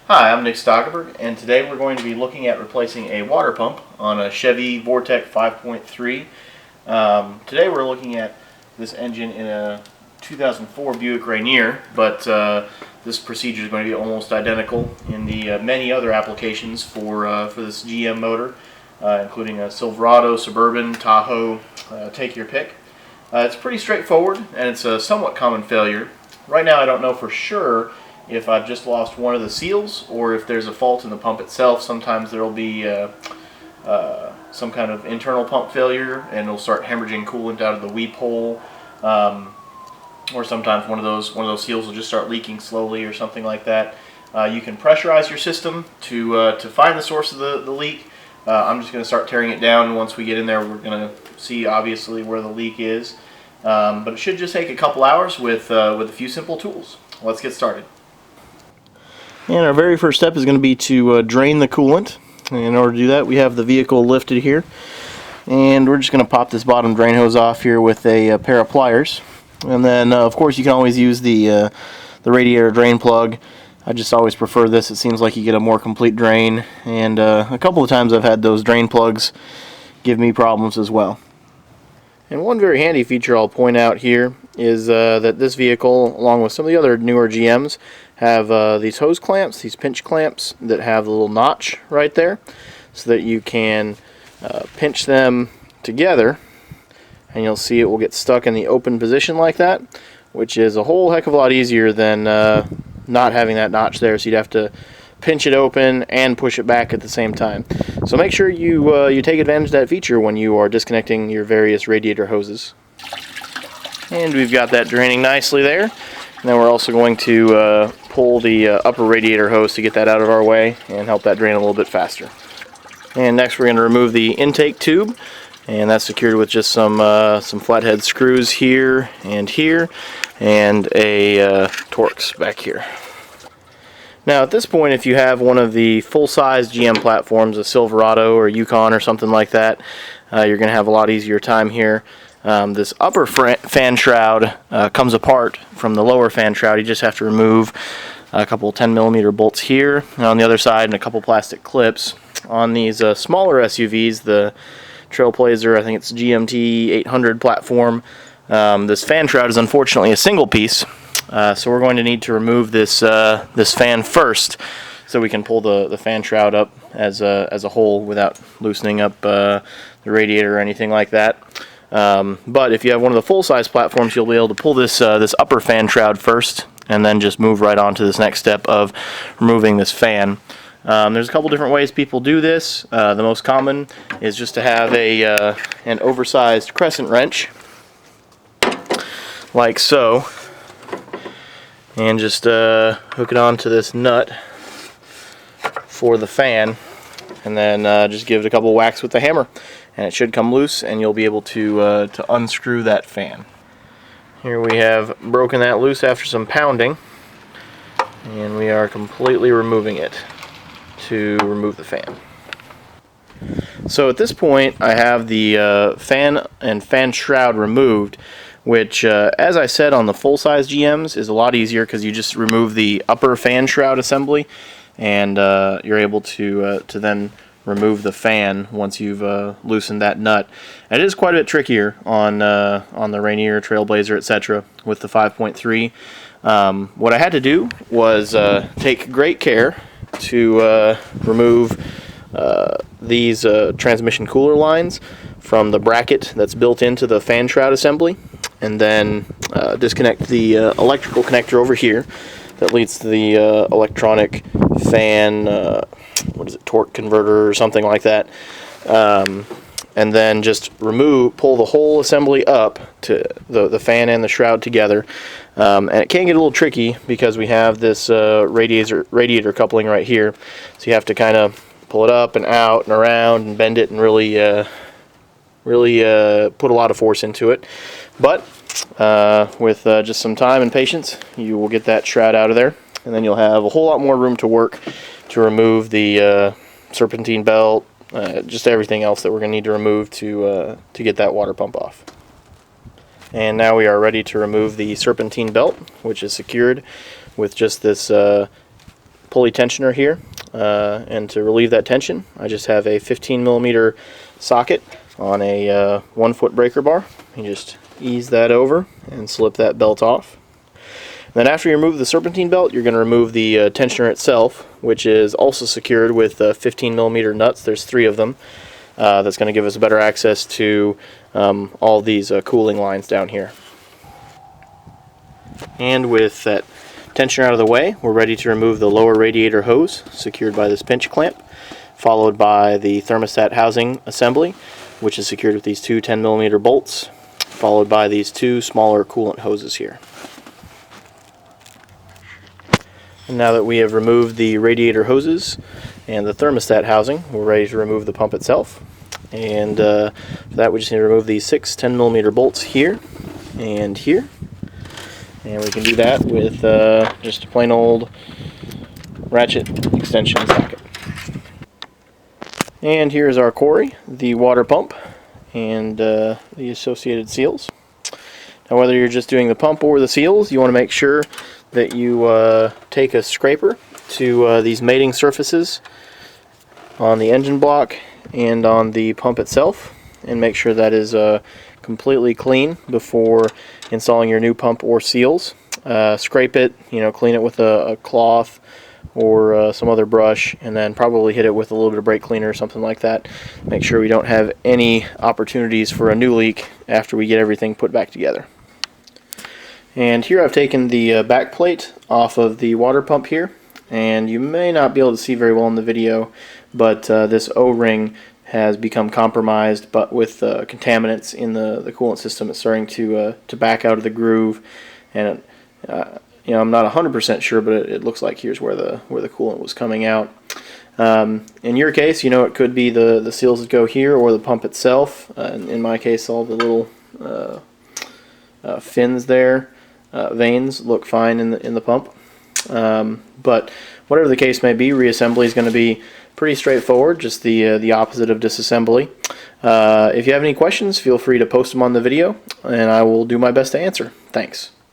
Hi, I'm Nick Stockerberg, and today we're going to be looking at replacing a water pump on a Chevy Vortec 5.3. Today we're looking at this engine in a 2004 Buick Rainier, but this procedure is going to be almost identical in the many other applications for this GM motor, including a Silverado, Suburban, Tahoe, take your pick. It's pretty straightforward, and it's a somewhat common failure. Right now I don't know for sure if I've just lost one of the seals or if there's a fault in the pump itself. Sometimes there will be some kind of internal pump failure and it'll start hemorrhaging coolant out of the weep hole, or sometimes one of those seals will just start leaking slowly or something like that. You can pressurize your system to find the source of the leak. I'm just going to start tearing it down, and once we get in there we're going to see obviously where the leak is, but it should just take a couple hours with a few simple tools. Let's get started. And our very first step is going to be to drain the coolant. And in order to do that, we have the vehicle lifted here, and we're just going to pop this bottom drain hose off here with a pair of pliers. And then of course you can always use the radiator drain plug. I just always prefer this. It seems like you get a more complete drain, and a couple of times I've had those drain plugs give me problems as well. And one very handy feature I'll point out here is that this vehicle, along with some of the other newer GMs, have these hose clamps, these pinch clamps that have a little notch right there, so that you can pinch them together, and you'll see it will get stuck in the open position like that, which is a whole heck of a lot easier than not having that notch there, so you'd have to pinch it open and push it back at the same time. So make sure you take advantage of that feature when you are disconnecting your various radiator hoses. And we've got that draining nicely there. And then we're also going to pull the upper radiator hose to get that out of our way and help that drain a little bit faster. And next we're going to remove the intake tube, and that's secured with just some flathead screws here, and a Torx back here. Now at this point, if you have one of the full-size GM platforms, a Silverado or Yukon or something like that, you're going to have a lot easier time here. This upper fan shroud comes apart from the lower fan shroud. You just have to remove a couple 10mm bolts here and on the other side, and a couple plastic clips. On these smaller SUVs, the Trailblazer, I think it's GMT 800 platform, this fan shroud is unfortunately a single piece. So we're going to need to remove this fan first, so we can pull the fan shroud up as a whole without loosening up the radiator or anything like that. But if you have one of the full-size platforms, you'll be able to pull this upper fan shroud first, and then just move right on to this next step of removing this fan. There's a couple different ways people do this. The most common is just to have an oversized crescent wrench, like so, and just hook it onto this nut for the fan, and then just give it a couple whacks with the hammer, and it should come loose, and you'll be able to unscrew that fan. Here we have broken that loose after some pounding, and we are completely removing it to remove the fan. So at this point I have the fan and fan shroud removed, which as I said on the full-size GMs is a lot easier because you just remove the upper fan shroud assembly, and you're able to then remove the fan once you've loosened that nut. And it is quite a bit trickier on the Rainier, Trailblazer, etc. with the 5.3. What I had to do was take great care to remove these transmission cooler lines from the bracket that's built into the fan shroud assembly, and then disconnect the electrical connector over here that leads to the electronic fan, torque converter or something like that, and then just pull the whole assembly up to the fan and the shroud together. And it can get a little tricky because we have this radiator coupling right here, so you have to kind of pull it up and out and around and bend it and really put a lot of force into it. But with just some time and patience, you will get that shroud out of there, and then you'll have a whole lot more room to work to remove the serpentine belt, just everything else that we're going to need to remove to get that water pump off. And now we are ready to remove the serpentine belt, which is secured with just this pulley tensioner here, and to relieve that tension I just have a 15mm socket on a 1-foot breaker bar. You just ease that over and slip that belt off. Then after you remove the serpentine belt, you're going to remove the tensioner itself, which is also secured with 15mm nuts. There's 3 of them. That's going to give us better access to all these cooling lines down here. And with that tensioner out of the way, we're ready to remove the lower radiator hose secured by this pinch clamp, followed by the thermostat housing assembly, which is secured with these 2 10mm bolts, followed by these 2 smaller coolant hoses here. And now that we have removed the radiator hoses and the thermostat housing, we're ready to remove the pump itself. And for that we just need to remove these 6 10mm bolts here and here. And we can do that with just a plain old ratchet extension socket. And here's our quarry, the water pump, and the associated seals. Now whether you're just doing the pump or the seals, you want to make sure that you take a scraper to these mating surfaces on the engine block and on the pump itself, and make sure that is completely clean before installing your new pump or seals. Scrape it, clean it with a cloth or some other brush, and then probably hit it with a little bit of brake cleaner or something like that. Make sure we don't have any opportunities for a new leak after we get everything put back together. And here I've taken the back plate off of the water pump here, and you may not be able to see very well in the video, but this O-ring has become compromised, but with contaminants in the coolant system. It's starting to back out of the groove, and I'm not 100% sure, but it looks like here's where the coolant was coming out. In your case, it could be the seals that go here or the pump itself. In my case, all the little fins there. Vanes look fine in the pump, but whatever the case may be, reassembly is going to be pretty straightforward, just the opposite of disassembly. If you have any questions, feel free to post them on the video, and I will do my best to answer. Thanks.